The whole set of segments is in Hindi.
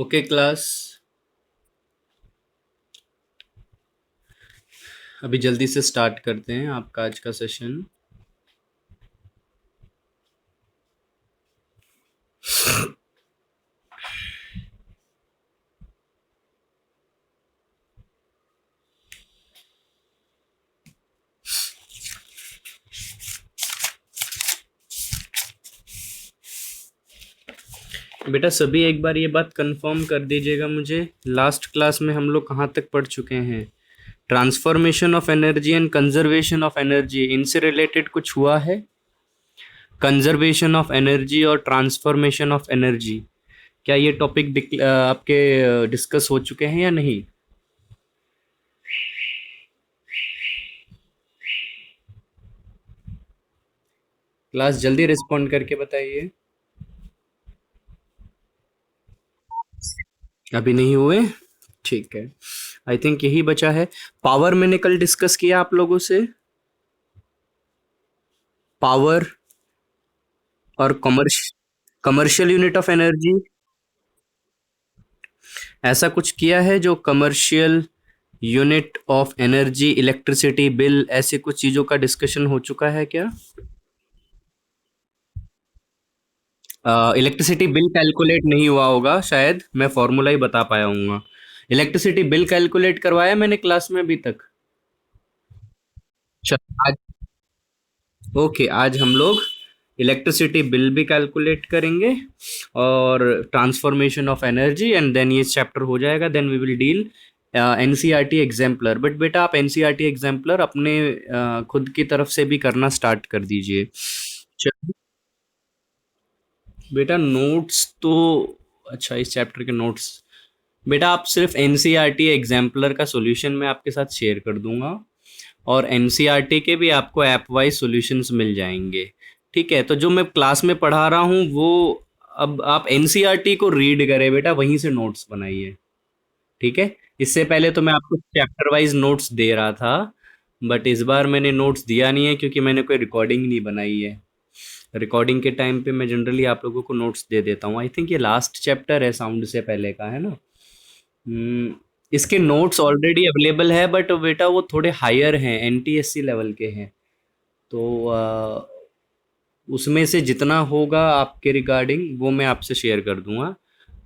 Okay class. अभी जल्दी से स्टार्ट करते हैं आपका आज का सेशन। बेटा सभी एक बार ये बात कंफर्म कर दीजिएगा मुझे, लास्ट क्लास में हम लोग कहाँ तक पढ़ चुके हैं? Transformation of energy and conservation of energy, इनसे रिलेटेड कुछ हुआ है? कंजर्वेशन ऑफ एनर्जी और ट्रांसफॉर्मेशन ऑफ एनर्जी, क्या ये टॉपिक आपके डिस्कस हो चुके हैं या नहीं? क्लास जल्दी रिस्पॉन्ड करके बताइए। अभी नहीं हुए? ठीक है। आई थिंक यही बचा है। पावर मैंने कल डिस्कस किया आप लोगों से। पावर और कमर्शियल यूनिट ऑफ एनर्जी, ऐसा कुछ किया है जो commercial unit of energy, electricity bill, ऐसे कुछ चीजों का डिस्कशन हो चुका है क्या? इलेक्ट्रिसिटी बिल कैलकुलेट नहीं हुआ होगा शायद, मैं फॉर्मूला ही बता पाया हूँ। इलेक्ट्रिसिटी बिल कैलकुलेट करवाया मैंने क्लास में अभी तक? चल आज, ओके, आज हम लोग इलेक्ट्रिसिटी बिल भी कैलकुलेट करेंगे और transformation of energy, and then ये चैप्टर हो जाएगा। Then we will deal NCERT exemplar. But बेटा आप एनसीईआरटी एग्जाम्पलर अपने खुद की तरफ से भी करना स्टार्ट कर दीजिए। चलिए बेटा, नोट्स तो, अच्छा इस चैप्टर के नोट्स, बेटा आप सिर्फ एनसीईआरटी एग्जाम्पलर का सॉल्यूशन मैं आपके साथ शेयर कर दूंगा, और एनसीईआरटी के भी आपको ऐप वाइज सॉल्यूशंस मिल जाएंगे। ठीक है, तो जो मैं क्लास में पढ़ा रहा हूँ वो, अब आप एनसीईआरटी को रीड करें बेटा, वहीं से नोट्स बनाइए। ठीक है, इससे पहले तो मैं आपको चैप्टर वाइज नोट्स दे रहा था, बट इस बार मैंने नोट्स दिया नहीं है क्योंकि मैंने कोई रिकॉर्डिंग नहीं बनाई है। रिकॉर्डिंग के टाइम पे मैं जनरली आप लोगों को नोट्स दे देता हूँ। आई थिंक ये लास्ट चैप्टर है साउंड से पहले का, है ना? हम्म, इसके नोट्स ऑलरेडी अवेलेबल है, बट बेटा वो थोड़े हायर हैं, एनटीएससी लेवल के हैं। तो उसमें से जितना होगा आपके रिगार्डिंग वो मैं आपसे शेयर कर दूंगा,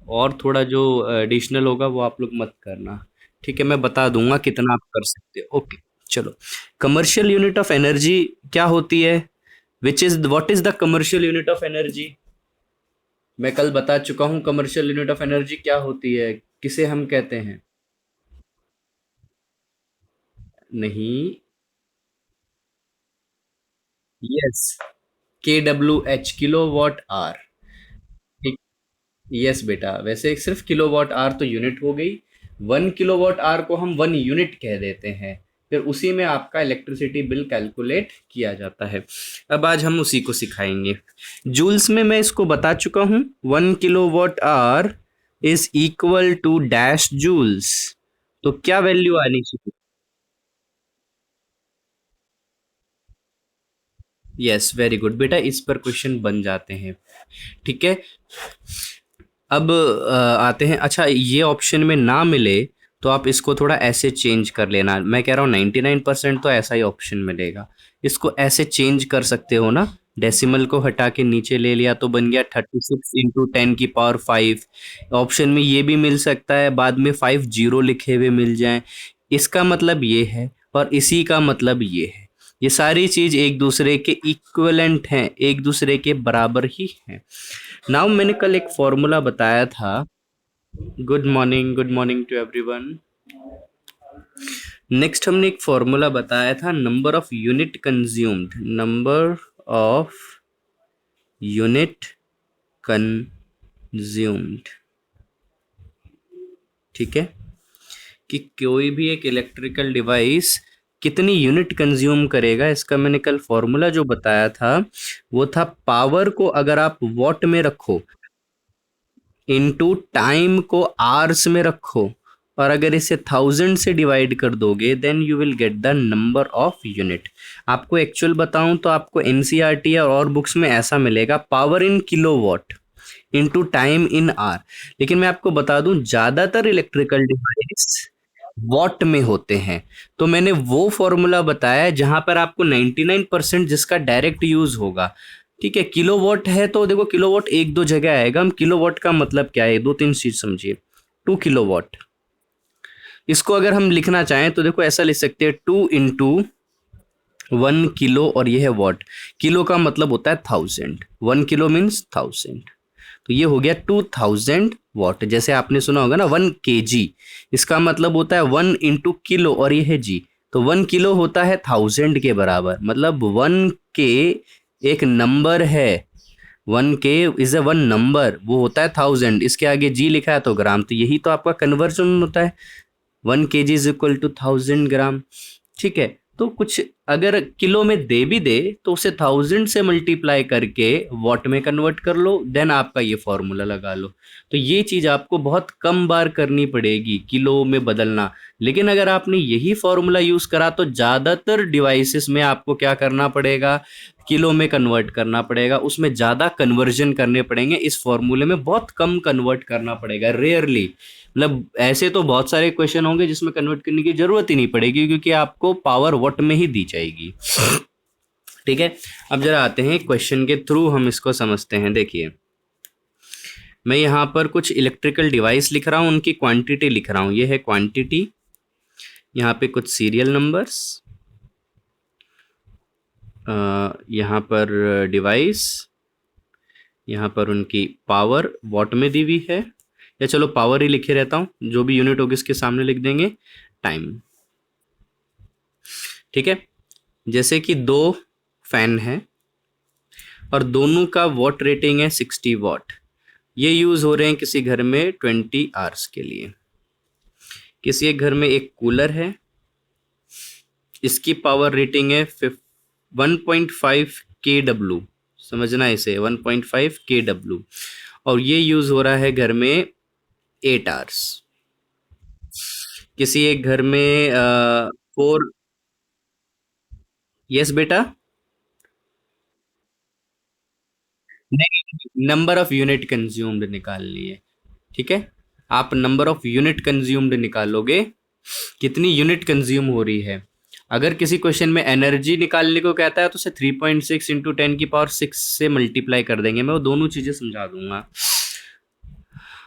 और थोड़ा जो एडिशनल होगा वो आप लोग मत करना। ठीक है, मैं बता दूंगा कितना आप कर सकते हो। ओके, चलो। कमर्शियल यूनिट ऑफ एनर्जी क्या होती है? Which is what is the commercial unit of energy? मैं कल बता चुका हूँ कमर्शियल यूनिट ऑफ एनर्जी क्या होती है, किसे हम कहते हैं। नहीं। Yes, K W H, kilowatt hour. ठीक। यस बेटा, वैसे सिर्फ किलो वॉट आर तो यूनिट हो गई। 1 किलोवाट आर को हम 1 यूनिट कह देते हैं, फिर उसी में आपका इलेक्ट्रिसिटी बिल कैलकुलेट किया जाता है। अब आज हम उसी को सिखाएंगे। जूल्स में मैं इसको बता चुका हूं, 1 kilowatt hour is equal to dash joules. तो क्या वैल्यू आनी चाहिए? यस, वेरी गुड बेटा, इस पर क्वेश्चन बन जाते हैं। ठीक है। अब आते हैं, अच्छा ये ऑप्शन में ना मिले तो आप इसको थोड़ा ऐसे चेंज कर लेना। मैं कह रहा हूँ 99% तो ऐसा ही ऑप्शन मिलेगा। इसको ऐसे चेंज कर सकते हो ना, डेसिमल को हटा के नीचे ले लिया तो बन गया 36 × 10⁵ ऑप्शन में ये भी मिल सकता है, बाद में 50 लिखे हुए मिल जाएं। इसका मतलब ये है, और इसी का मतलब ये है, ये सारी चीज एक दूसरे के इक्विवेलेंट हैं, एक दूसरे के बराबर ही हैं। नाउ मैंने कल एक फॉर्मूला बताया था। Good morning to everyone. Next हमने एक फॉर्मूला बताया था, number of unit consumed, number of unit consumed. ठीक है, कि कोई भी एक इलेक्ट्रिकल डिवाइस कितनी यूनिट कंज्यूम करेगा, इसका मैंने कल फॉर्मूला जो बताया था वो था, पावर को अगर आप वॉट में रखो, इनटू टाइम को आवर्स में रखो, और अगर इसे 1000 से डिवाइड कर दोगे, then you will get the number of unit. आपको एक्चुअल बताऊं तो आपको एनसीईआरटी और बुक्स में ऐसा मिलेगा, power in kilowatt. Into time in hour. लेकिन मैं आपको बता दूं ज्यादातर इलेक्ट्रिकल डिवाइस वॉट में होते हैं। तो मैंने वो फॉर्मूला बताया है जहां पर आपको 99% जिसका डायरेक्ट यूज होगा। ठीक है, किलोवाट है तो देखो किलोवाट एक दो जगह आएगा। हम किलोवाट का मतलब क्या है, दो तीन चीज समझिए। 2 किलोवाट, इसको अगर हम लिखना चाहें तो देखो ऐसा लिख सकते हैं, 2 × 1 किलो, और ये है वॉट। किलो का मतलब होता है 1000, 1 किलो मीन्स 1000। तो ये हो गया 2000 वॉट। जैसे आपने सुना होगा ना 1 kg, इसका मतलब होता है 1 × किलो, और ये है जी। तो 1 किलो होता है 1000 के बराबर, मतलब 1 के एक नंबर है। 1 के इज ए वन नंबर, वो होता है 1000, इसके आगे जी लिखा है तो ग्राम, तो यही तो आपका कन्वर्जन होता है। 1 kg इज इक्वल टू 1000 ग्राम। ठीक है, तो कुछ अगर किलो में दे भी दे तो उसे 1000 से मल्टीप्लाई करके वॉट में कन्वर्ट कर लो, देन आपका ये फॉर्मूला लगा लो। तो ये चीज आपको बहुत कम बार करनी पड़ेगी, किलो में बदलना। लेकिन अगर आपने यही फॉर्मूला यूज करा तो ज्यादातर डिवाइसेस में आपको क्या करना पड़ेगा, किलो में कन्वर्ट करना पड़ेगा, उसमें ज्यादा कन्वर्जन करने पड़ेंगे। इस फॉर्मूले में बहुत कम कन्वर्ट करना पड़ेगा, रेयरली। मतलब ऐसे तो बहुत सारे क्वेश्चन होंगे जिसमें कन्वर्ट करने की जरूरत ही नहीं पड़ेगी, क्योंकि आपको पावर वॉट में ही दी जाएगी। ठीक है, अब जरा आते हैं क्वेश्चन के थ्रू हम इसको समझते हैं। देखिए, मैं यहाँ पर कुछ इलेक्ट्रिकल डिवाइस लिख रहा हूँ, उनकी क्वांटिटी लिख रहा हूँ। ये है क्वांटिटी, यहाँ पे कुछ सीरियल नंबर्स, यहाँ पर डिवाइस, यहाँ पर उनकी पावर वॉट में दी हुई है, या चलो पावर ही लिखे रहता हूँ, जो भी यूनिट होगी इसके सामने लिख देंगे, टाइम। ठीक है, जैसे कि 2 फैन है और दोनों का वॉट रेटिंग है 60 वॉट। ये यूज हो रहे हैं किसी घर में 20 आवर्स के लिए। किसी एक घर में एक कूलर है, इसकी पावर रेटिंग है 1.5 kW। समझना इसे, 1.5 kW, और ये यूज हो रहा है घर में 8 आवर्स। किसी एक घर में 4। यस बेटा। नहीं, नंबर ऑफ यूनिट कंज्यूम्ड निकालनी है। ठीक है, आप नंबर ऑफ यूनिट कंज्यूम्ड निकालोगे, कितनी यूनिट कंज्यूम हो रही है। अगर किसी क्वेश्चन में एनर्जी निकालने को कहता है तो उसे 3.6 इंटू 10⁶ से मल्टीप्लाई कर देंगे। मैं वो दोनों चीजें समझा दूंगा।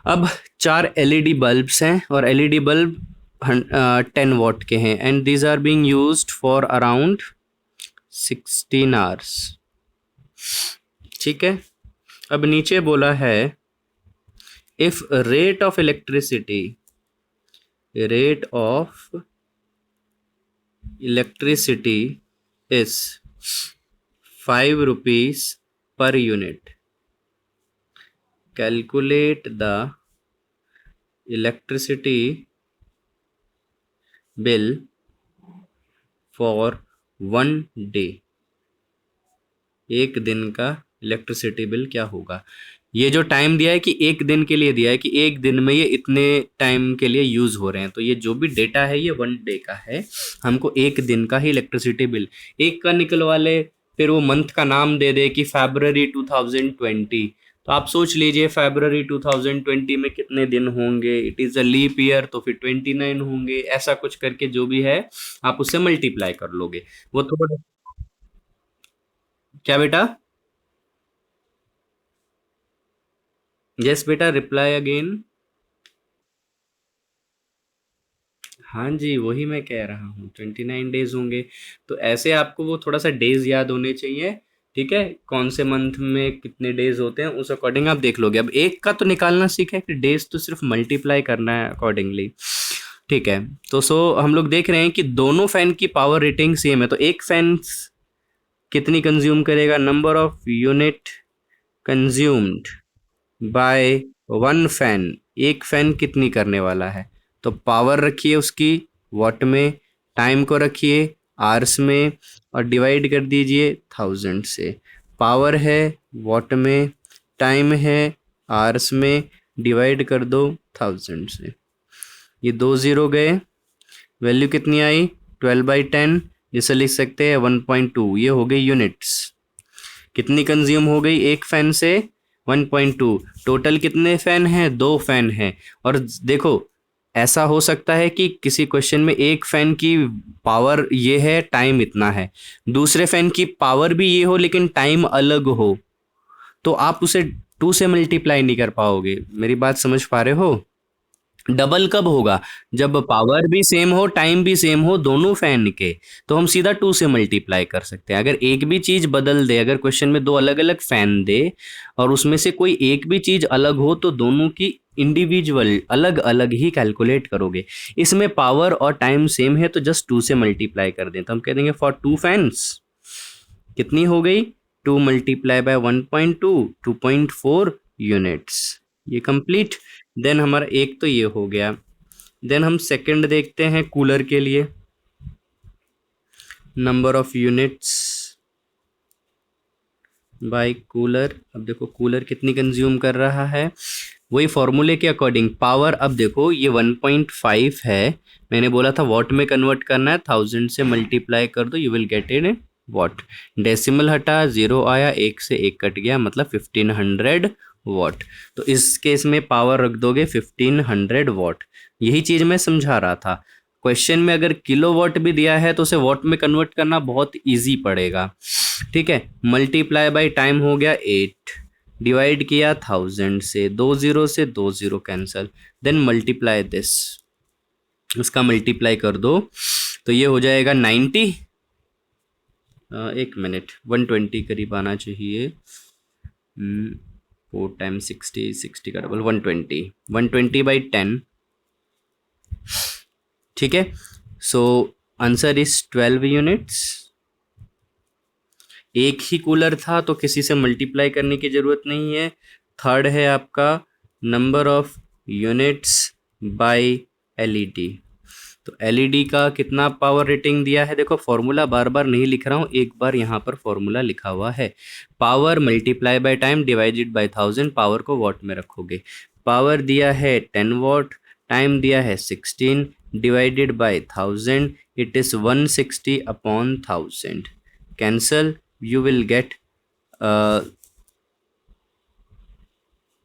अब 4 LED बल्ब्स हैं, और LED बल्ब 10 वॉट के हैं, and these are being used for around 16 hours. ठीक है, अब नीचे बोला है, if rate of electricity is 5 rupees per unit, calculate the electricity bill for 1 day। एक दिन का इलेक्ट्रिसिटी बिल क्या होगा। ये जो टाइम दिया है कि एक दिन के लिए दिया है, कि एक दिन में ये इतने टाइम के लिए यूज हो रहे हैं, तो ये जो भी डेटा है ये 1 डे का है। हमको एक दिन का ही इलेक्ट्रिसिटी बिल एक का निकलवा ले, फिर वो मंथ का नाम दे दे कि February 2020। तो आप सोच लीजिए February 2020 में कितने दिन होंगे। It is a leap year, तो फिर 29 होंगे। ऐसा कुछ करके जो भी है आप उससे मल्टीप्लाई कर लोगे। वो थोड़ा, क्या बेटा। यस बेटा, रिप्लाई अगेन। हाँ जी, वही मैं कह रहा हूँ, 29 डेज होंगे। तो ऐसे आपको वो थोड़ा सा डेज याद होने चाहिए। ठीक है, कौन से मंथ में कितने डेज होते हैं उस अकॉर्डिंग आप देख लोगे। अब एक का तो निकालना सीखा है, कि डेज तो सिर्फ मल्टीप्लाई करना है अकॉर्डिंगली। ठीक है, तो हम लोग देख रहे हैं कि दोनों फैन की पावर रेटिंग सेम है, तो एक फैन कितनी कंज्यूम करेगा, number of unit consumed by 1 fan. एक फैन कितनी करने वाला है, तो पावर रखिए उसकी वॉट में, टाइम को रखिए आवर्स में, और डिवाइड कर दीजिए 1000 से। पावर है वॉट में, टाइम है आवर्स में, डिवाइड कर दो 1000 से। ये 2 0 गए, वैल्यू कितनी आई 12/10, जिसे लिख सकते हैं 1.2। ये हो गई यूनिट्स। कितनी कंज्यूम हो गई एक फैन से, 1.2। टोटल कितने फैन हैं? 2 फैन हैं। और देखो, ऐसा हो सकता है कि किसी क्वेश्चन में एक फैन की पावर ये है, टाइम इतना है, दूसरे फैन की पावर भी ये हो लेकिन टाइम अलग हो, तो आप उसे 2 से मल्टीप्लाई नहीं कर पाओगे। मेरी बात समझ पा रहे हो? डबल कब होगा? जब पावर भी सेम हो, टाइम भी सेम हो दोनों फैन के, तो हम सीधा 2 से मल्टीप्लाई कर सकते हैं। अगर एक भी चीज बदल दे, अगर क्वेश्चन में दो अलग अलग फैन दे और उसमें से कोई एक भी चीज अलग हो, तो दोनों की इंडिविजुअल अलग अलग ही कैलकुलेट करोगे। इसमें पावर और टाइम सेम है तो जस्ट 2 से मल्टीप्लाई कर दें, तो हम कह देंगे फॉर 2 फैंस कितनी हो गई? 2 मल्टीप्लाई बाय 1.2, 2.4 यूनिट्स। ये कंप्लीट। देन हमारा एक तो ये हो गया। देन हम सेकंड देखते हैं कूलर के लिए। Number of units by cooler. अब देखो कूलर कितनी कंज्यूम कर रहा है, वही फॉर्मूले के अकॉर्डिंग पावर। अब देखो ये 1.5 है, मैंने बोला था वॉट में कन्वर्ट करना है, 1000 से मल्टीप्लाई कर दो, you will get it in what. Decimal हटा, जीरो आया, एक से एक कट गया, मतलब 1500 वॉट। तो इस केस में पावर रख दोगे 1500 वॉट। यही चीज मैं समझा रहा था। क्वेश्चन में अगर किलो वॉट भी दिया है तो उसे वॉट में कन्वर्ट करना बहुत इजी पड़ेगा। ठीक है, मल्टीप्लाई बाय टाइम हो गया 8, डिवाइड किया 1000 से, 20 से 20 कैंसल, देन मल्टीप्लाई दिस, इसका मल्टीप्लाई कर दो तो ये हो जाएगा 90। एक मिनट, 120 करीब आना चाहिए। 4 टाइम्स 60, 60 का डबल 120, 120/10। ठीक है, सो आंसर इज 12 यूनिट्स। एक ही कूलर था तो किसी से मल्टीप्लाई करने की जरूरत नहीं है। थर्ड है आपका number of units by LED. तो एलईडी का कितना पावर रेटिंग दिया है, देखो फॉर्मूला बार बार नहीं लिख रहा हूँ, एक बार यहाँ पर फॉर्मूला लिखा हुआ है। Power multiply by time divided by 1000, power को वॉट में रखोगे। पावर दिया है 10 वॉट, टाइम दिया है 16, divided by 1000, it is 160/1000। Cancel, you will gate,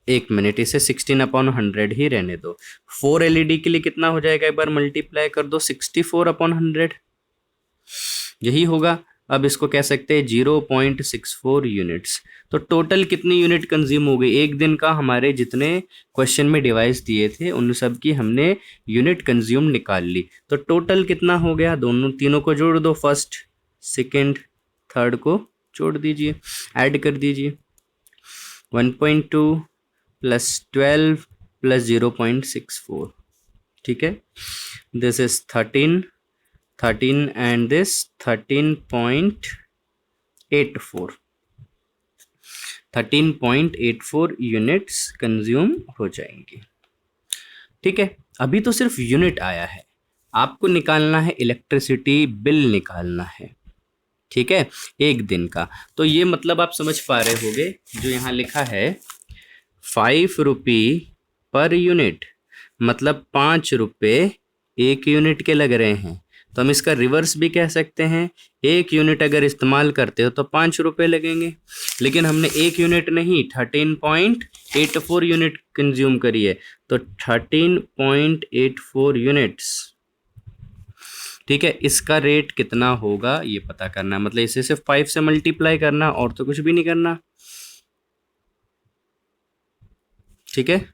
एक मिनट, इसे 16/100 ही रहने दो। 4 एलईडी के लिए कितना हो जाएगा, एक बार मल्टीप्लाई कर दो, 64/100, यही होगा। अब इसको कह सकते हैं 0.64 यूनिट्स। तो टोटल कितनी यूनिट कंज्यूम हो गई एक दिन का? हमारे जितने क्वेश्चन में डिवाइस दिए थे उन सब की हमने यूनिट कंज्यूम निकाल ली। तो टोटल कितना हो गया, दोनों तीनों को जोड़ दो, फर्स्ट सेकंड थर्ड को जोड़ दीजिए, ऐड कर दीजिए। 1.2 प्लस 12 प्लस 0.64, ठीक है। This is 13 and this 13.84, 13.84 units consume हो जाएंगी। ठीक है, अभी तो सिर्फ यूनिट आया है, आपको निकालना है इलेक्ट्रिसिटी बिल निकालना है। ठीक है, एक दिन का। तो ये मतलब आप समझ पा रहे होगे, जो यहाँ लिखा है 5 रुपी पर यूनिट, मतलब 5 रुपये एक यूनिट के लग रहे हैं। तो हम इसका रिवर्स भी कह सकते हैं, एक यूनिट अगर इस्तेमाल करते हो तो 5 रुपये लगेंगे। लेकिन हमने एक यूनिट नहीं, 13.84 यूनिट कंज्यूम करी है, तो 13.84 यूनिट्स। ठीक है, इसका रेट कितना होगा ये पता करना है, मतलब इसे सिर्फ 5 से मल्टीप्लाई करना और तो कुछ भी नहीं करना। ठीक है,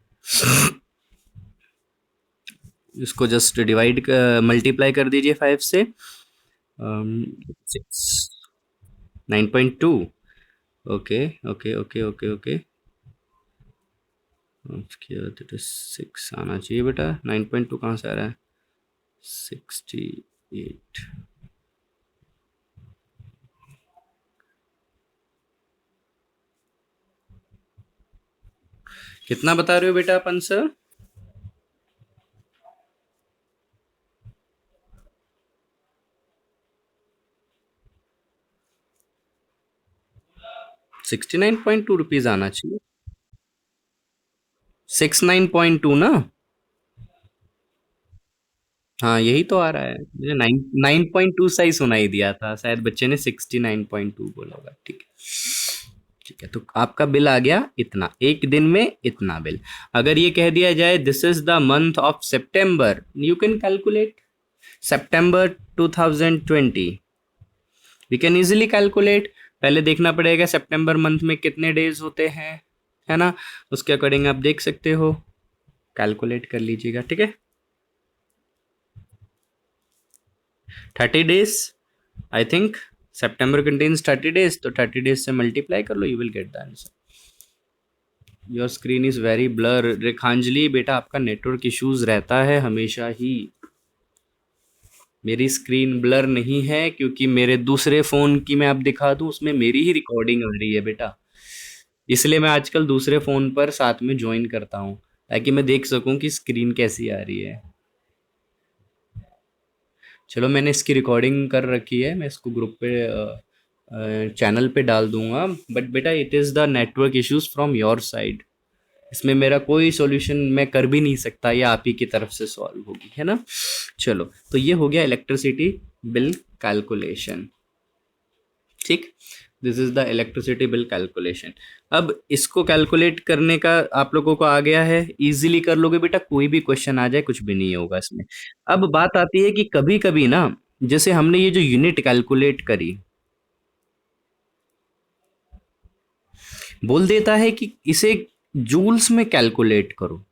इसको जस्ट डिवाइड मल्टीप्लाई कर दीजिए 5 से। 6, 9.2। Okay okay okay okay okay, उसके बाद 6 आना चाहिए बेटा, 9.2 कहाँ से आ रहा है? 68। कितना बता रहे हो बेटा आप आंसर? 69.2 रुपीज आना चाहिए। 69.2 ना? हाँ यही तो आ रहा है, मुझे 9.2 सही सुनाई दिया था, शायद बच्चे ने 69.2 बोला होगा। ठीक है, ठीक है, तो आपका बिल आ गया इतना, एक दिन में इतना बिल। अगर ये कह दिया जाए this is the month of September, you can calculate September 2020, we can easily calculate. पहले देखना पड़ेगा सितंबर मंथ में कितने डेज होते हैं, है ना, उसके अकॉर्डिंग आप देख सकते हो, कैलकुलेट कर लीजिएगा, ठीक है। 30 days, I think September contains 30 days, तो 30 डेज से मल्टीप्लाई कर लो, you will get the answer. Your screen is very blur, Rekhanjali बेटा आपका नेटवर्क इश्यूज रहता है हमेशा ही। मेरी स्क्रीन ब्लर नहीं है क्योंकि मेरे दूसरे फोन की मैं आप दिखा दूं, उसमें मेरी ही रिकॉर्डिंग आ रही है बेटा, इसलिए मैं आजकल दूसरे फोन पर साथ में ज्वाइन करता हूँ, ताकि मैं देख सकूं कि स्क्रीन कैसी आ रही है। चलो मैंने इसकी रिकॉर्डिंग कर रखी है, मैं इसको ग्रुप पे चैनल पे डाल दूंगा, बट बेटा it is the network issues from your side, इसमें मेरा कोई सॉल्यूशन मैं कर भी नहीं सकता, ये आप ही की तरफ से सॉल्व होगी, है ना। चलो, तो ये हो गया इलेक्ट्रिसिटी बिल कैलकुलेशन, ठीक। This is the electricity bill calculation. अब इसको कैलकुलेट करने का आप लोगों को आ गया है, इजीली कर लोगे बेटा, कोई भी क्वेश्चन आ जाए कुछ भी नहीं होगा इसमें। अब बात आती है कि कभी कभी ना, जैसे हमने ये जो यूनिट कैलकुलेट करी, बोल देता है कि इसे जूल्स में कैलकुलेट करो,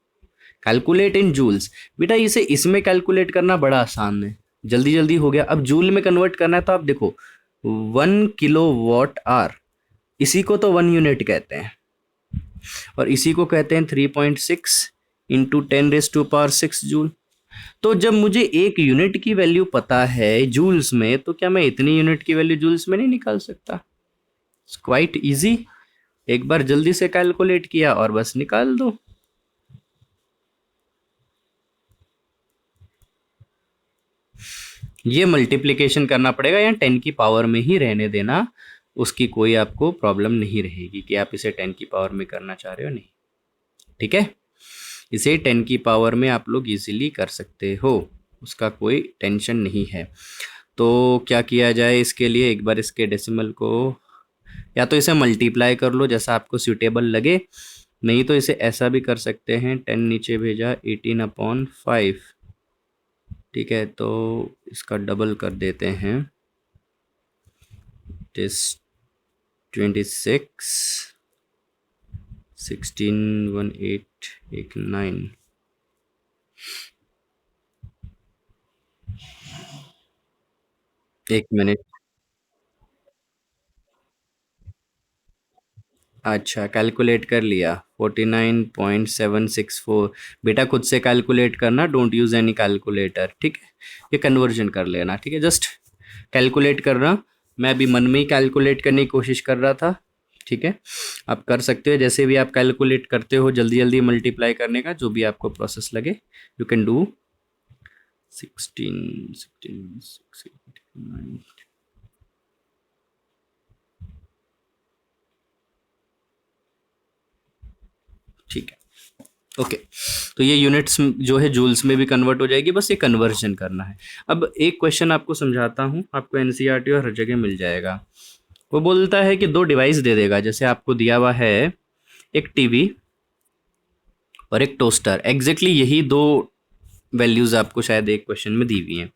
कैलकुलेट इन जूल्स। बेटा इसे इसमें कैलकुलेट करना बड़ा आसान है, जल्दी जल्दी हो गया। अब जूल में कन्वर्ट करना है तो आप देखो, 1 किलो वॉट आर, इसी को तो 1 यूनिट कहते हैं, और इसी को कहते हैं 3.6 इंटू 10⁻⁶ जूल। तो जब मुझे एक यूनिट की वैल्यू पता है जूल्स में, तो क्या मैं इतनी यूनिट की वैल्यू जूल्स में नहीं निकाल सकता? इट्स क्वाइट इजी, एक बार जल्दी से कैलकुलेट किया और बस निकाल दो। ये मल्टीप्लिकेशन करना पड़ेगा या 10 की पावर में ही रहने देना, उसकी कोई आपको प्रॉब्लम नहीं रहेगी कि आप इसे 10 की पावर में करना चाह रहे हो, नहीं, ठीक है। इसे 10 की पावर में आप लोग इजीली कर सकते हो, उसका कोई टेंशन नहीं है। तो क्या किया जाए इसके लिए, एक बार इसके डेसिमल को, या तो इसे मल्टीप्लाई कर लो जैसा आपको सूटेबल लगे, नहीं तो इसे ऐसा भी कर सकते हैं, 10 नीचे भेजा 18/5, ठीक है, तो इसका डबल कर देते हैं, इस 26 16 18 एक 9, एक मिनट। अच्छा, कैलकुलेट कर लिया, 49.764। बेटा खुद से कैलकुलेट करना, डोंट यूज एनी कैलकुलेटर, ठीक है, ये कन्वर्जन कर लेना, ठीक है, जस्ट कैलकुलेट करना। मैं अभी मन में ही कैलकुलेट करने की कोशिश कर रहा था, ठीक है, आप कर सकते हो जैसे भी आप कैलकुलेट करते हो, जल्दी जल्दी मल्टीप्लाई करने का जो भी आपको प्रोसेस लगे, यू कैन डू। 16 ठीक है, ओके। तो ये यूनिट्स जो है जूल्स में भी कन्वर्ट हो जाएगी, बस ये कन्वर्जन करना है। अब एक क्वेश्चन आपको समझाता हूँ, आपको एनसीईआरटी और हर जगह मिल जाएगा। वो बोलता है कि दो डिवाइस दे देगा, जैसे आपको दिया हुआ है एक टीवी और एक टोस्टर, एग्जैक्टली यही दो वैल्यूज आपको शायद एक क्वेश्चन में दी हुई हैं।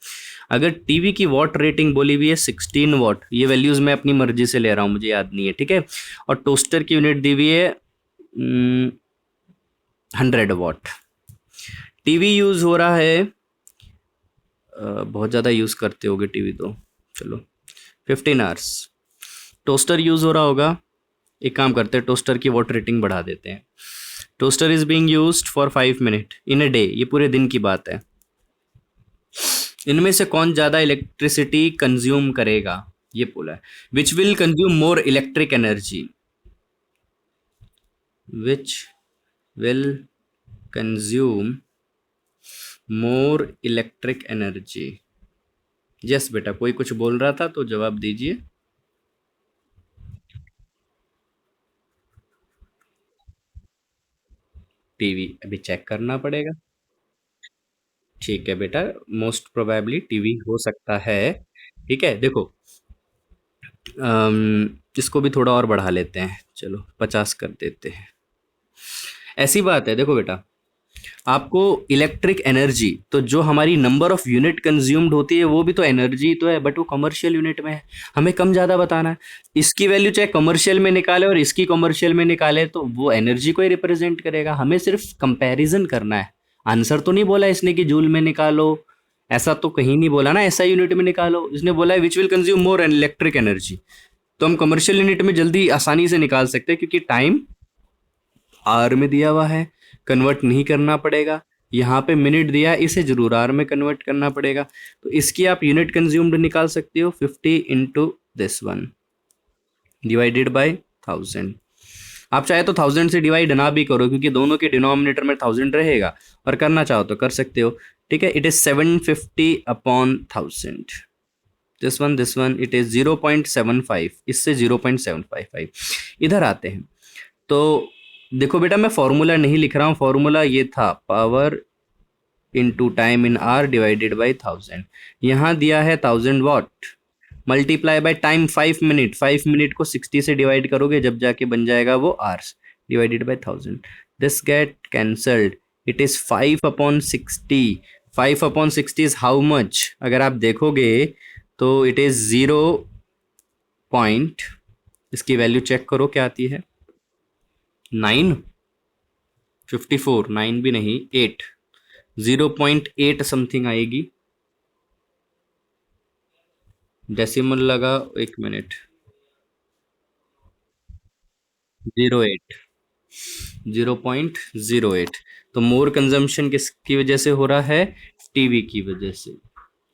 अगर टीवी की वॉट रेटिंग बोली हुई है 16 वॉट, ये वैल्यूज मैं अपनी मर्जी से ले रहा हूँ, मुझे याद नहीं है, ठीक है, और टोस्टर की यूनिट दी हुई है 100 वॉट। टीवी यूज हो रहा है, बहुत ज़्यादा यूज़ करते होगे टीवी तो, चलो 15 आवर्स। टोस्टर यूज़ हो रहा होगा, एक काम करते हैं टोस्टर की वॉट रेटिंग बढ़ा देते हैं। Toaster is being used for 5 minute in a day, ये पूरे दिन की बात है। इनमें से कौन ज़्यादा इलेक्ट्रिसिटी कंज्यूम करेगा, ये बोला है, which will consume more electric energy, which will consume more electric energy. Yes बेटा, कोई कुछ बोल रहा था तो जवाब दीजिए। टीवी, अभी चेक करना पड़ेगा। ठीक है बेटा, मोस्ट प्रोबेबली टीवी हो सकता है, ठीक है, देखो इसको भी थोड़ा और बढ़ा लेते हैं, चलो 50 कर देते हैं। ऐसी बात है, देखो बेटा, आपको इलेक्ट्रिक एनर्जी, तो जो हमारी नंबर ऑफ यूनिट कंज्यूम्ड होती है वो भी तो एनर्जी तो है, बट वो कमर्शियल यूनिट में है। हमें कम ज़्यादा बताना है। इसकी वैल्यू चाहे कमर्शियल में निकाले और इसकी कमर्शियल में निकाले तो वो एनर्जी को ही रिप्रेजेंट करेगा। हमें सिर्फ कंपैरिजन करना है। आंसर तो नहीं बोला इसने कि जूल में निकालो, ऐसा तो कहीं नहीं बोला ना, ऐसा यूनिट में निकालो। इसने बोला है which will consume more electric energy. तो हम कमर्शियल यूनिट में जल्दी आसानी से निकाल सकते हैं, क्योंकि टाइम आर में दिया हुआ है, कन्वर्ट नहीं करना पड़ेगा। यहाँ पे मिनट दिया है, इसे जरूर आर में कन्वर्ट करना पड़ेगा। तो इसकी आप यूनिट कंज्यूम्ड निकाल सकते हो, 50 into this one divided by 1000। आप चाहे तो 1000 से डिवाइड ना भी करो, क्योंकि दोनों के डिनोमिनेटर में 1000 रहेगा, और करना चाहो तो कर सकते हो। ठीक है, it is 750 upon 1000। This one it is 0.75, इससे 0.755। इधर आते हैं तो देखो बेटा, मैं फॉर्मूला नहीं लिख रहा हूँ, फॉर्मूला ये था power into time in hour divided by 1000। यहाँ दिया है 1000 watt, multiply by time 5 minute. 5 minute को 60 से डिवाइड करोगे, जब जाके बन जाएगा वो hours, divided by 1000। This get cancelled, it is 5/60। 5/60 is how much? अगर आप देखोगे तो इट इज 0 पॉइंट, इसकी वैल्यू चेक करो क्या आती है, 954, 9 भी नहीं, 8, 0.8 समथिंग आएगी। डेसिमल लगा, 1 मिनट, 08, 0.08। तो मोर कंजम्पशन किसकी वजह से हो रहा है? टीवी की वजह से।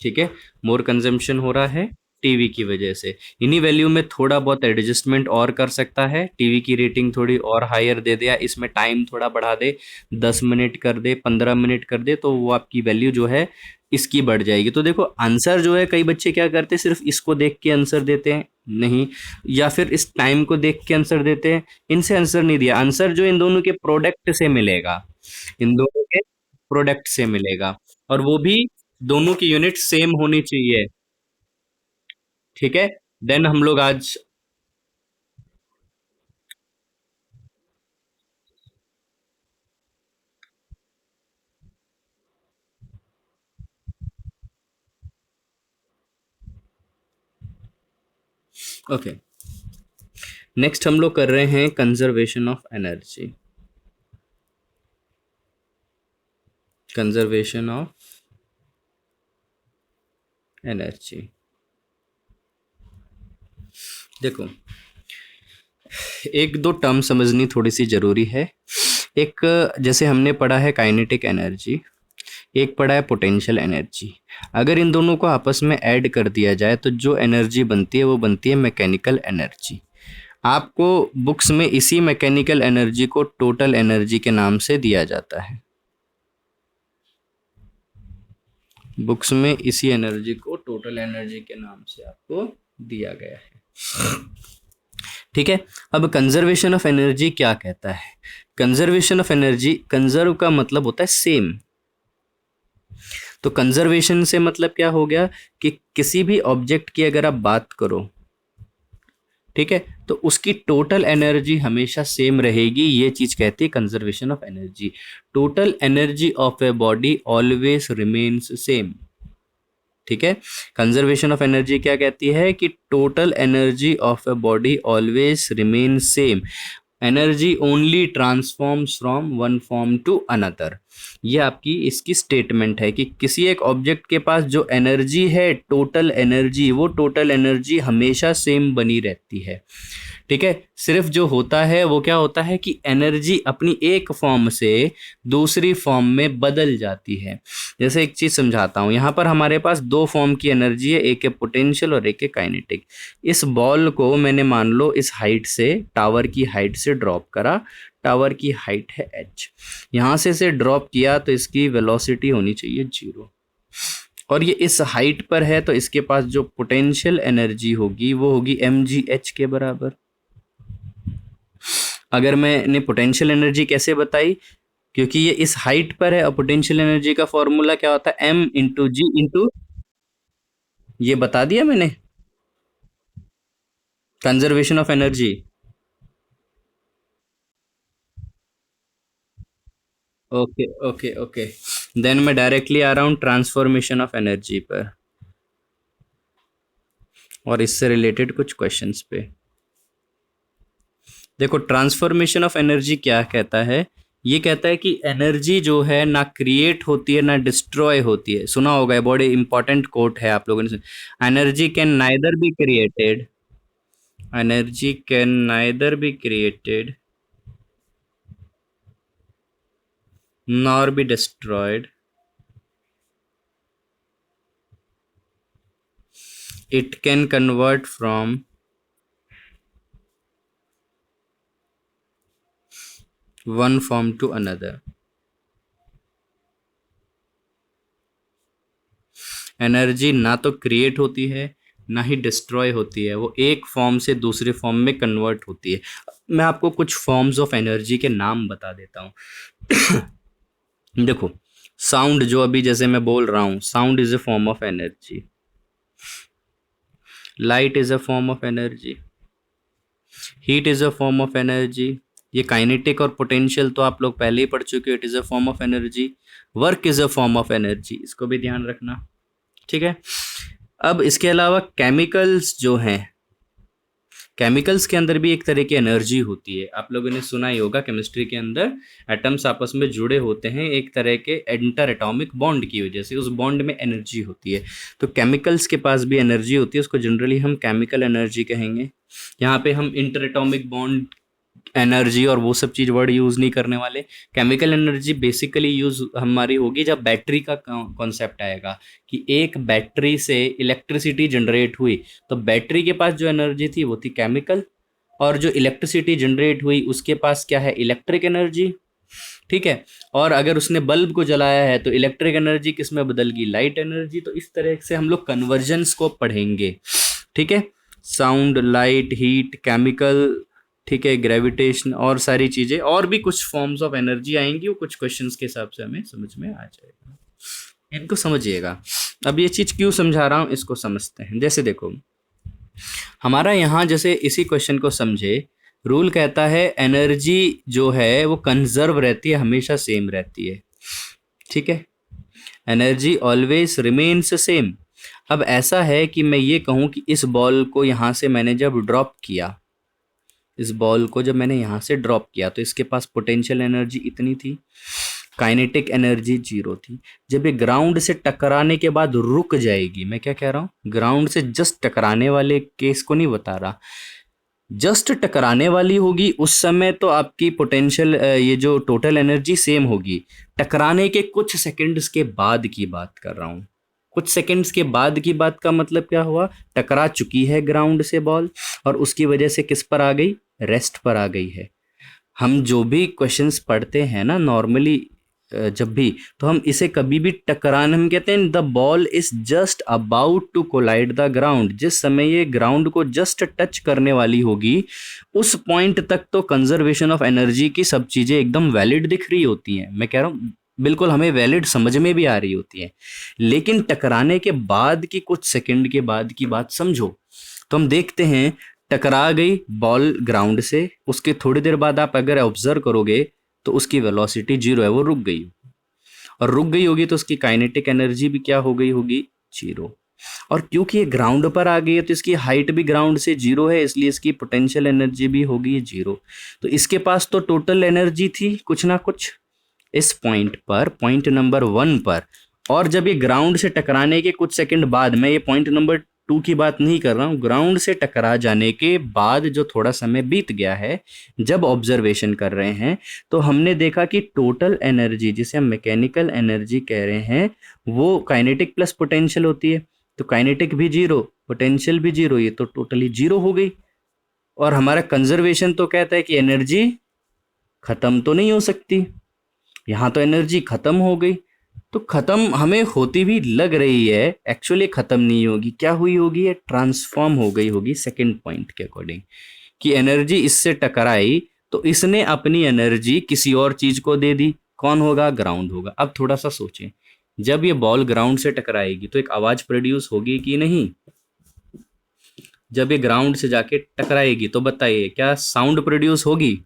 ठीक है, मोर कंजम्पशन हो रहा है टीवी की वजह से। इन्हीं वैल्यू में थोड़ा बहुत एडजस्टमेंट और कर सकता है, टीवी की रेटिंग थोड़ी और हायर दे दे, या इसमें टाइम थोड़ा बढ़ा दे, 10 मिनट कर दे, 15 मिनट कर दे, तो वो आपकी वैल्यू जो है इसकी बढ़ जाएगी। तो देखो आंसर जो है, कई बच्चे क्या करते हैं, सिर्फ इसको देख के आंसर देते हैं, नहीं, या फिर इस टाइम को देख के आंसर देते हैं। इनसे आंसर नहीं दिया, आंसर जो इन दोनों के प्रोडक्ट से मिलेगा, इन दोनों के प्रोडक्ट से मिलेगा, और वो भी दोनों की यूनिट सेम होनी चाहिए। ठीक है, देन हम लोग आज, ओके, नेक्स्ट हम लोग कर रहे हैं conservation of energy. Conservation of energy, देखो एक दो टर्म समझनी थोड़ी सी जरूरी है। एक, जैसे हमने पढ़ा है काइनेटिक एनर्जी, एक पढ़ा है पोटेंशियल एनर्जी। अगर इन दोनों को आपस में ऐड कर दिया जाए तो जो एनर्जी बनती है वो बनती है मैकेनिकल एनर्जी। आपको बुक्स में इसी मैकेनिकल एनर्जी को टोटल एनर्जी के नाम से दिया जाता है। बुक्स में इसी एनर्जी को टोटल एनर्जी के नाम से आपको दिया गया है। ठीक है, अब कंजर्वेशन ऑफ एनर्जी क्या कहता है? कंजर्वेशन ऑफ एनर्जी, कंजर्व का मतलब होता है सेम। तो कंजर्वेशन से मतलब क्या हो गया कि किसी भी ऑब्जेक्ट की अगर आप बात करो, ठीक है, तो उसकी टोटल एनर्जी हमेशा सेम रहेगी, ये चीज कहती है conservation of energy. Total energy of a body always remains same. ठीक है, कंजर्वेशन ऑफ एनर्जी क्या कहती है कि total energy of a body always remain same, energy only transforms from one form to another. ये आपकी इसकी स्टेटमेंट है कि किसी एक ऑब्जेक्ट के पास जो एनर्जी है, टोटल एनर्जी, वो टोटल एनर्जी हमेशा सेम बनी रहती है। ठीक है, सिर्फ जो होता है वो क्या होता है कि एनर्जी अपनी एक फॉर्म से दूसरी फॉर्म में बदल जाती है। जैसे एक चीज समझाता हूँ, यहाँ पर हमारे पास दो फॉर्म की एनर्जी है, एक है पोटेंशियल और एक है काइनेटिक। इस बॉल को मैंने मान लो इस हाइट से, टावर की हाइट से ड्रॉप करा, टावर की हाइट है h, यहाँ से इसे ड्रॉप किया तो इसकी वेलोसिटी होनी चाहिए 0, और ये इस हाइट पर है, तो इसके पास जो पोटेंशियल एनर्जी होगी वो होगी mgh के बराबर। अगर मैंने पोटेंशियल एनर्जी कैसे बताई, क्योंकि ये इस हाइट पर है, और पोटेंशियल एनर्जी का फॉर्मूला क्या होता है, m इंटू जी इंटू, ये बता दिया मैंने। Conservation of energy. Okay okay okay. Then मैं डायरेक्टली आ रहा हूँ ट्रांसफॉर्मेशन ऑफ एनर्जी पर, और इससे रिलेटेड कुछ क्वेश्चंस पे। देखो ट्रांसफॉर्मेशन ऑफ एनर्जी क्या कहता है, ये कहता है कि एनर्जी जो है ना क्रिएट होती है ना डिस्ट्रॉय होती है। सुना होगा, ये बड़े इंपॉर्टेंट कोट है आप लोगों ने सुना। Energy can neither be created, energy can neither be created nor be destroyed, it can convert from one form to another। Energy ना तो क्रिएट होती है ना ही डिस्ट्रॉय होती है, वो एक फॉर्म से दूसरे फॉर्म में कन्वर्ट होती है। मैं आपको कुछ फॉर्म्स ऑफ एनर्जी के नाम बता देता हूँ। देखो साउंड, जो अभी जैसे मैं बोल रहा हूँ, sound is a form of energy. Light is a form of energy. Heat is a form of energy. ये काइनेटिक और पोटेंशियल तो आप लोग पहले ही पढ़ चुके हो, it is a form of energy. Work is a form of energy, इसको भी ध्यान रखना। ठीक है। अब इसके अलावा केमिकल्स जो हैं, केमिकल्स के अंदर भी एक तरह की एनर्जी होती है। आप लोगों ने सुना ही होगा, केमिस्ट्री के अंदर एटम्स आपस में जुड़े होते हैं एक तरह के इंटर एटॉमिक बॉन्ड की वजह से, उस बॉन्ड में एनर्जी होती है। तो केमिकल्स के पास भी एनर्जी होती है, उसको जनरली हम केमिकल एनर्जी कहेंगे। यहाँ पे हम इंटर एटॉमिक बॉन्ड एनर्जी और वो सब चीज़ वर्ड यूज़ नहीं करने वाले। केमिकल एनर्जी बेसिकली यूज़ हमारी होगी जब बैटरी का कॉन्सेप्ट आएगा, कि एक बैटरी से इलेक्ट्रिसिटी जनरेट हुई, तो बैटरी के पास जो एनर्जी थी वो थी केमिकल, और जो इलेक्ट्रिसिटी जनरेट हुई उसके पास क्या है, इलेक्ट्रिक एनर्जी। ठीक है। और अगर उसने बल्ब को जलाया है तो इलेक्ट्रिक एनर्जी किस में बदल गई, लाइट एनर्जी। तो इस तरह से हम लोग कन्वर्जन्स को पढ़ेंगे। ठीक है। साउंड, लाइट, हीट, केमिकल, ठीक है, ग्रेविटेशन और सारी चीजें, और भी कुछ फॉर्म्स ऑफ एनर्जी आएंगी, वो कुछ क्वेश्चंस के हिसाब से हमें समझ में आ जाएगा। इनको समझिएगा। अब ये चीज क्यों समझा रहा हूं, इसको समझते हैं। जैसे देखो हमारा यहाँ, जैसे इसी क्वेश्चन को समझे, रूल कहता है एनर्जी जो है वो कंजर्व रहती है, हमेशा सेम रहती है। ठीक है। Energy always remains same. अब ऐसा है कि मैं ये कहूँ कि इस बॉल को यहाँ से मैंने जब ड्रॉप किया, इस बॉल को जब मैंने यहाँ से ड्रॉप किया, तो इसके पास पोटेंशियल एनर्जी इतनी थी, काइनेटिक एनर्जी जीरो थी। जब ये ग्राउंड से टकराने के बाद रुक जाएगी, मैं क्या कह रहा हूँ, ग्राउंड से जस्ट टकराने वाले केस को नहीं बता रहा, जस्ट टकराने वाली होगी उस समय तो आपकी पोटेंशियल, ये जो टोटल एनर्जी सेम होगी। टकराने के कुछ सेकंड्स के बाद की बात कर रहा हूँ। कुछ सेकंड्स के बाद की बात का मतलब क्या हुआ, टकरा चुकी है ग्राउंड से बॉल, और उसकी वजह से किस पर आ गई, रेस्ट पर आ गई है। हम जो भी क्वेश्चंस पढ़ते हैं ना नॉर्मली, जब भी, तो हम इसे कभी भी टकराना, हम कहते हैं the ball is just about to collide the ground. जिस समय ये ग्राउंड को जस्ट टच करने वाली होगी, उस पॉइंट तक तो कंजर्वेशन ऑफ एनर्जी की सब चीज़ें एकदम वैलिड दिख रही होती हैं। मैं कह रहा हूँ बिल्कुल हमें वैलिड समझ में भी आ रही होती है। लेकिन टकराने के बाद की कुछ सेकंड के बाद की बात समझो, तो हम देखते हैं टकरा गई बॉल ग्राउंड से, उसके थोड़ी देर बाद आप अगर ऑब्जर्व करोगे तो उसकी वेलोसिटी जीरो है, वो रुक गई। और रुक गई होगी तो उसकी काइनेटिक एनर्जी भी क्या हो गई होगी, जीरो। और क्योंकि ये ग्राउंड पर आ गई है तो इसकी हाइट भी ग्राउंड से जीरो है, इसलिए इसकी पोटेंशियल एनर्जी भी होगी जीरो। तो इसके पास तो टोटल एनर्जी थी कुछ ना कुछ इस पॉइंट पर, पॉइंट नंबर 1 पर। और जब ये ग्राउंड से टकराने के कुछ सेकंड बाद, मैं ये पॉइंट नंबर 2 की बात नहीं कर रहा हूँ, ग्राउंड से टकरा जाने के बाद जो थोड़ा समय बीत गया है, जब ऑब्जर्वेशन कर रहे हैं, तो हमने देखा कि टोटल एनर्जी जिसे हम मैकेनिकल एनर्जी कह रहे हैं, वो काइनेटिक प्लस पोटेंशियल होती है। तो काइनेटिक भी जीरो, पोटेंशियल भी जीरो, ये तो टोटली जीरो हो गई। और हमारा कंजर्वेशन तो कहता है कि एनर्जी खत्म तो नहीं हो सकती, यहाँ तो एनर्जी खत्म हो गई। तो खत्म हमें होती भी लग रही है, एक्चुअली खत्म नहीं होगी, क्या हुई होगी, ये ट्रांसफॉर्म हो गई होगी सेकंड पॉइंट के अकॉर्डिंग, कि एनर्जी इससे टकराई तो इसने अपनी एनर्जी किसी और चीज को दे दी। कौन होगा, ग्राउंड होगा। अब थोड़ा सा सोचें, जब ये बॉल ग्राउंड से टकराएगी तो एक आवाज प्रोड्यूस होगी कि नहीं, जब ये ग्राउंड से जाके टकराएगी तो बताइए क्या साउंड प्रोड्यूस होगी?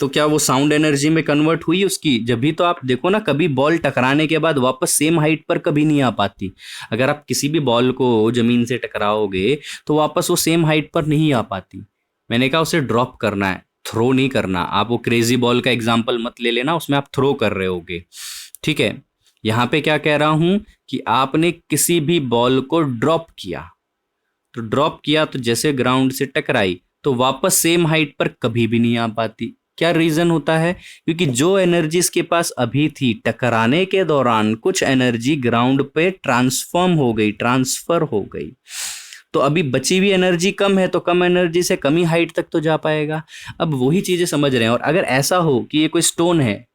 तो क्या वो साउंड एनर्जी में कन्वर्ट हुई उसकी? जब भी तो आप देखो ना, कभी बॉल टकराने के बाद वापस सेम हाइट पर कभी नहीं आ पाती। अगर आप किसी भी बॉल को जमीन से टकराओगे तो वापस वो सेम हाइट पर नहीं आ पाती। मैंने कहा उसे ड्रॉप करना है, थ्रो नहीं करना। आप वो क्रेजी बॉल का एग्जाम्पल मत ले लेना, उसमें आप थ्रो कर रहे होगे। ठीक है, यहाँ पे क्या कह रहा हूं कि आपने किसी भी बॉल को ड्रॉप किया, तो ड्रॉप किया तो जैसे ग्राउंड से टकराई तो वापस सेम हाइट पर कभी भी नहीं आ पाती। क्या रीजन होता है? क्योंकि जो एनर्जी इसके पास अभी थी, टकराने के दौरान कुछ एनर्जी ग्राउंड पे ट्रांसफॉर्म हो गई, ट्रांसफर हो गई। तो अभी बची हुई एनर्जी कम है, तो कम एनर्जी से कम ही हाइट तक तो जा पाएगा। अब वही चीजें समझ रहे हैं। और अगर ऐसा हो कि ये कोई स्टोन है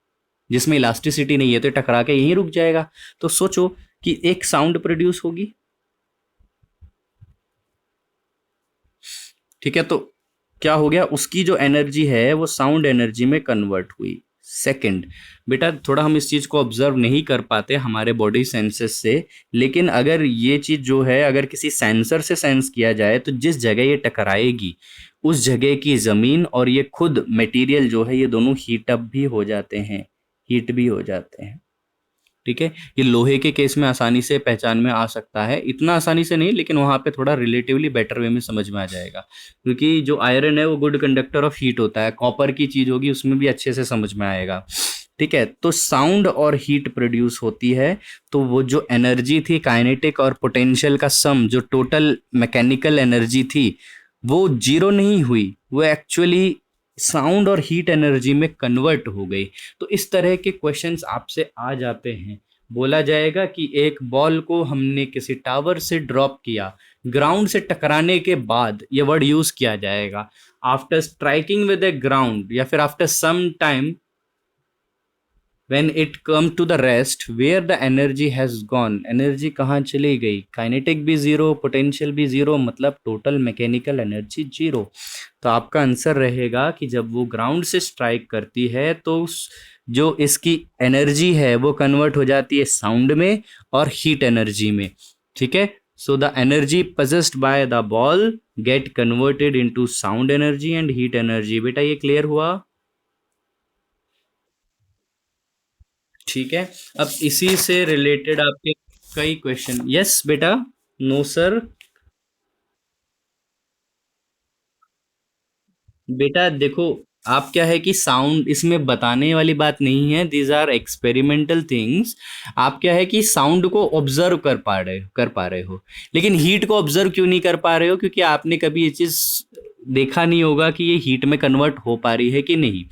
जिसमें इलास्टिसिटी नहीं है, तो टकरा के यहीं रुक जाएगा। तो सोचो कि एक साउंड प्रोड्यूस होगी। ठीक है, तो क्या हो गया, उसकी जो एनर्जी है वो साउंड एनर्जी में कन्वर्ट हुई। सेकंड, बेटा थोड़ा हम इस चीज को ऑब्जर्व नहीं कर पाते हमारे बॉडी सेंसेस से, लेकिन अगर ये चीज जो है अगर किसी सेंसर से सेंस किया जाए तो जिस जगह ये टकराएगी उस जगह की जमीन और ये खुद मटेरियल जो है ये दोनों हीट अप भी हो जाते हैं, हीट भी हो जाते हैं। ठीक है, ये लोहे के केस में आसानी से पहचान में आ सकता है, इतना आसानी से नहीं, लेकिन वहां पे थोड़ा रिलेटिवली बेटर वे में समझ में आ जाएगा। क्योंकि जो आयरन है वो गुड कंडक्टर ऑफ हीट होता है, कॉपर की चीज होगी उसमें भी अच्छे से समझ में आएगा। ठीक है, तो साउंड और हीट प्रोड्यूस होती है, तो वो जो एनर्जी थी काइनेटिक और पोटेंशियल का सम, जो टोटल मैकेनिकल एनर्जी थी वो जीरो नहीं हुई, वो एक्चुअली साउंड और हीट एनर्जी में कन्वर्ट हो गई। तो इस तरह के क्वेश्चंस आपसे आ जाते हैं। बोला जाएगा कि एक बॉल को हमने किसी टावर से ड्रॉप किया, ग्राउंड से टकराने के बाद, ये वर्ड यूज किया जाएगा, after striking with a ground या फिर after some time when it come to the rest where the energy has gone, energy कहाँ चली गई? काइनेटिक भी जीरो, पोटेंशियल भी जीरो, मतलब टोटल मैकेनिकल एनर्जी जीरो। तो आपका आंसर रहेगा कि जब वो ग्राउंड से स्ट्राइक करती है तो जो इसकी एनर्जी है वो कन्वर्ट हो जाती है साउंड में और हीट एनर्जी में। ठीक है, so the energy possessed by the ball get converted into sound energy and heat energy. बेटा ये क्लियर हुआ? ठीक है, अब इसी से रिलेटेड आपके कई क्वेश्चन। यस बेटा। No sir. बेटा देखो, आप क्या है कि साउंड इसमें बताने वाली बात नहीं है, दीज आर एक्सपेरिमेंटल थिंग्स। आप क्या है कि साउंड को ऑब्जर्व कर पा रहे हो, लेकिन हीट को ऑब्जर्व क्यों नहीं कर पा रहे हो? क्योंकि आपने कभी ये चीज देखा नहीं होगा कि ये हीट में कन्वर्ट हो पा रही है कि नहीं।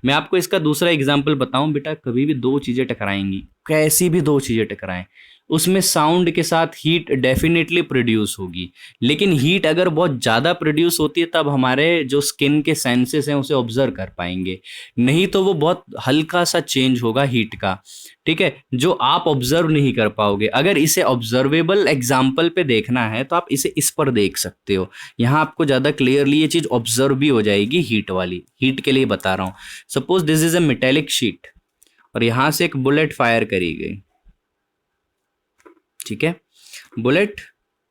मैं आपको इसका दूसरा एग्जांपल बताऊं। बेटा कभी भी दो चीजें टकराएंगी, कैसी भी दो चीजें टकराएं, उसमें साउंड के साथ हीट डेफिनेटली प्रोड्यूस होगी। लेकिन हीट अगर बहुत ज़्यादा प्रोड्यूस होती है तब हमारे जो स्किन के सेंसेस हैं उसे ऑब्जर्व कर पाएंगे, नहीं तो वो बहुत हल्का सा चेंज होगा हीट का। ठीक है, जो आप ऑब्जर्व नहीं कर पाओगे। अगर इसे ऑब्जर्वेबल एग्जाम्पल पे देखना है तो आप इसे इस पर देख सकते हो, यहाँ आपको ज़्यादा क्लियरली ये चीज़ ऑब्जर्व भी हो जाएगी। हीट वाली, हीट के लिए बता रहा हूँ। Suppose this is a metallic sheet और यहाँ से एक बुलेट फायर करी गई। ठीक है, बुलेट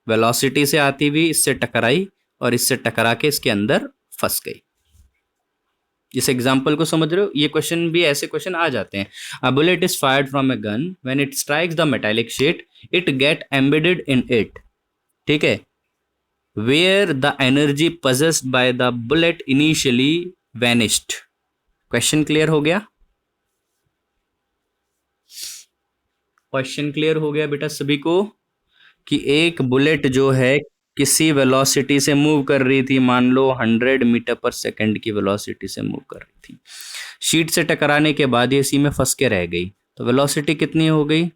वेलोसिटी से आती हुई इससे टकराई और इससे टकरा के इसके अंदर फंस गई। इस एग्जाम्पल को समझ रहे हो? ये क्वेश्चन भी, ऐसे क्वेश्चन आ जाते हैं। A bullet is fired from a gun, when it strikes the metallic sheet it get embedded in it. ठीक है, where the energy possessed by the bullet initially vanished. Question clear हो गया? क्वेश्चन क्लियर हो गया बेटा सभी को? कि एक बुलेट जो है किसी वेलोसिटी से मूव कर रही थी, मान लो 100 मीटर पर सेकंड की वेलोसिटी से मूव कर रही थी, शीट से टकराने के बाद ये इसी में फंस के रह गई, तो वेलोसिटी कितनी हो गई?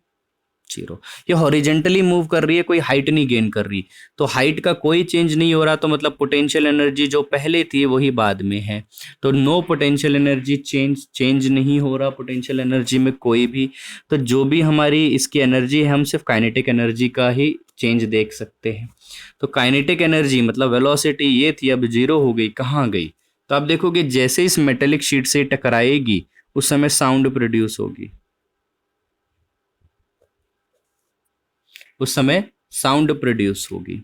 जीरो। ये हॉरिजेंटली मूव कर रही है, कोई हाइट नहीं गेन कर रही, तो हाइट का कोई चेंज नहीं हो रहा, तो मतलब पोटेंशियल एनर्जी जो पहले थी वही बाद में है। तो नो पोटेंशियल एनर्जी चेंज नहीं हो रहा पोटेंशियल एनर्जी में कोई भी। तो जो भी हमारी इसकी एनर्जी है हम सिर्फ काइनेटिक एनर्जी का ही चेंज देख सकते हैं। तो काइनेटिक एनर्जी मतलब वेलोसिटी ये थी, अब जीरो हो गई, कहाँ गई? तो आप देखोगे जैसे इस मेटेलिक शीट से टकराएगी उस समय साउंड प्रोड्यूस होगी, उस समय साउंड प्रोड्यूस होगी।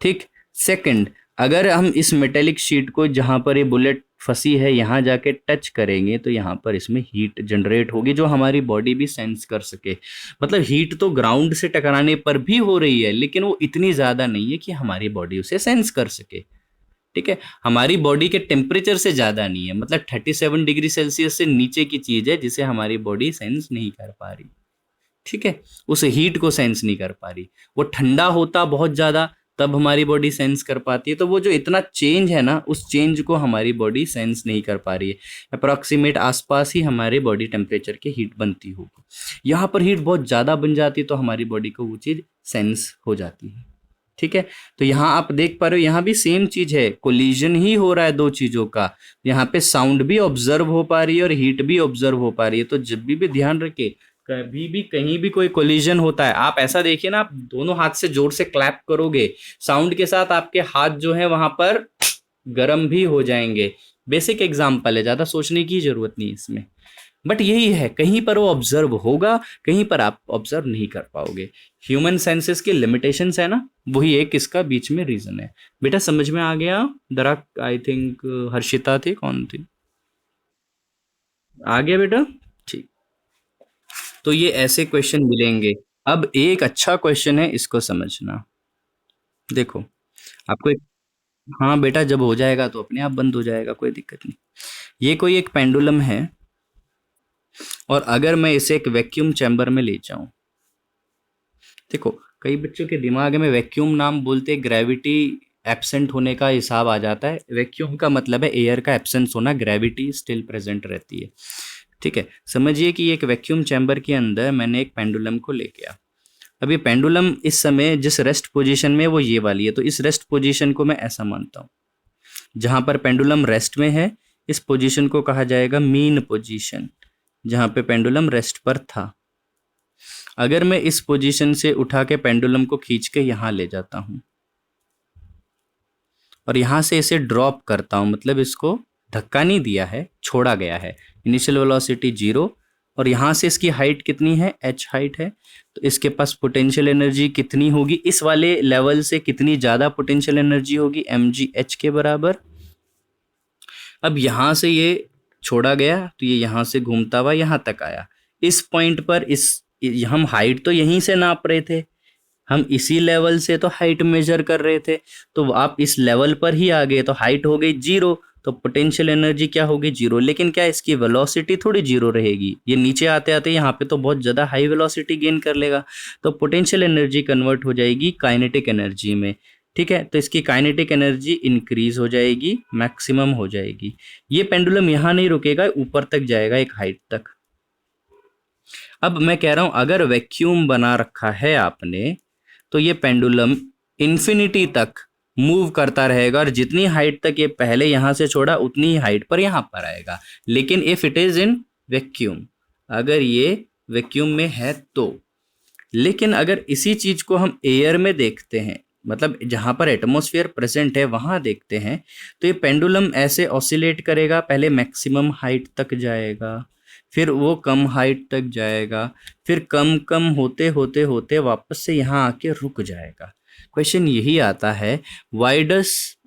ठीक। सेकंड, अगर हम इस मेटेलिक शीट को जहां पर ये बुलेट फंसी है यहाँ जाके टच करेंगे तो यहाँ पर इसमें हीट जनरेट होगी जो हमारी बॉडी भी सेंस कर सके। मतलब हीट तो ग्राउंड से टकराने पर भी हो रही है लेकिन वो इतनी ज़्यादा नहीं है कि हमारी बॉडी उसे सेंस कर सके। ठीक है, हमारी बॉडी के टेम्परेचर से ज़्यादा नहीं है, मतलब 37 डिग्री सेल्सियस से नीचे की चीज़ है जिसे हमारी बॉडी सेंस नहीं कर पा रही। ठीक है, उस हीट को सेंस नहीं कर पा रही। वो ठंडा होता बहुत ज़्यादा तब हमारी बॉडी सेंस कर पाती है। तो वो जो इतना चेंज है ना, उस चेंज को हमारी बॉडी सेंस नहीं कर पा रही है। अप्रॉक्सीमेट आसपास ही हमारे बॉडी टेम्परेचर की हीट बनती होगी। यहाँ पर हीट बहुत ज़्यादा बन जाती है तो हमारी बॉडी को वो चीज़ सेंस हो जाती है। ठीक है, तो यहाँ आप देख पा रहे हो, यहाँ भी सेम चीज है, कोलिजन ही हो रहा है दो चीजों का। यहाँ पे साउंड भी ऑब्जर्व हो पा रही है और हीट भी ऑब्जर्व हो पा रही है। तो जब भी ध्यान रखे, कभी भी कहीं भी कोई कोलिजन होता है, आप ऐसा देखिए ना, आप दोनों हाथ से जोर से क्लैप करोगे, साउंड के साथ आपके हाथ जो है वहां पर गर्म भी हो जाएंगे। बेसिक एग्जाम्पल है, ज्यादा सोचने की जरूरत नहीं इसमें। बट यही है, कहीं पर वो ऑब्जर्व होगा, कहीं पर आप ऑब्जर्व नहीं कर पाओगे। ह्यूमन सेंसेस की लिमिटेशंस है ना, वही एक इसका बीच में रीजन है। बेटा समझ में आ गया? दरा आई थिंक हर्षिता थी, कौन थी? आ गया बेटा? ठीक। तो ये ऐसे क्वेश्चन मिलेंगे। अब एक अच्छा क्वेश्चन है, इसको समझना। देखो, आपको एक, हाँ बेटा, जब हो जाएगा तो अपने आप बंद हो जाएगा, कोई दिक्कत नहीं। ये कोई एक पेंडुलम है और अगर मैं इसे एक वैक्यूम चैम्बर में ले जाऊं, देखो कई बच्चों के दिमाग में वैक्यूम नाम बोलते ग्रेविटी एब्सेंट होने का हिसाब आ जाता है। वैक्यूम का मतलब है एयर का एब्सेंस होना, ग्रेविटी स्टिल प्रेजेंट रहती है। ठीक है, समझिए कि एक वैक्यूम चैम्बर के अंदर मैंने एक पेंडुलम को ले गया। अब ये पेंडुलम इस समय जिस रेस्ट पोजीशन में, वो ये वाली है, तो इस रेस्ट पोजीशन को मैं ऐसा मानता हूँ। जहां पर पेंडुलम रेस्ट में है, इस पोजीशन को कहा जाएगा मीन पोजीशन, जहां पे पेंडुलम रेस्ट पर था। अगर मैं इस पोजीशन से उठा के पेंडुलम को खींच के यहां ले जाता हूं और यहां से इसे ड्रॉप करता हूं, मतलब इसको धक्का नहीं दिया है, छोड़ा गया है, इनिशियल वेलोसिटी 0, और यहां से इसकी हाइट कितनी है, h हाइट है, तो इसके पास पोटेंशियल एनर्जी कितनी होगी, इस वाले लेवल से कितनी ज्यादा पोटेंशियल एनर्जी होगी, mgh के बराबर। अब यहां से ये छोड़ा गया तो ये यहां से घूमता हुआ यहां तक आया। इस पॉइंट पर हम हाइट तो यहीं से नाप रहे थे, हम इसी लेवल से तो हाइट मेजर कर रहे थे, तो आप इस लेवल पर ही आ गए तो हाइट हो गई 0, तो पोटेंशियल एनर्जी क्या होगी, 0। लेकिन क्या इसकी वेलोसिटी थोड़ी 0 रहेगी, ये नीचे आते आते यहाँ पे तो बहुत ज़्यादा हाई वेलोसिटी गेन कर लेगा, तो पोटेंशियल एनर्जी कन्वर्ट हो जाएगी काइनेटिक एनर्जी में। ठीक है, तो इसकी काइनेटिक एनर्जी इंक्रीज हो जाएगी, मैक्सिमम हो जाएगी। ये पेंडुलम यहाँ नहीं रुकेगा, ऊपर तक जाएगा एक हाइट तक। अब मैं कह रहा हूं अगर वैक्यूम बना रखा है आपने तो ये पेंडुलम इन्फिनिटी तक मूव करता रहेगा और जितनी हाइट तक ये पहले यहां से छोड़ा उतनी ही हाइट पर यहां पर आएगा। लेकिन if it is in vacuum, अगर ये वैक्यूम में है तो। लेकिन अगर इसी चीज को हम एयर में देखते हैं, मतलब जहां पर एटमॉस्फेयर प्रेजेंट है वहां देखते हैं, तो ये पेंडुलम ऐसे ऑसिलेट करेगा, पहले मैक्सिमम हाइट तक जाएगा, फिर वो कम हाइट तक जाएगा, फिर कम कम होते होते होते वापस से यहाँ आके रुक जाएगा। क्वेश्चन यही आता है, व्हाई डस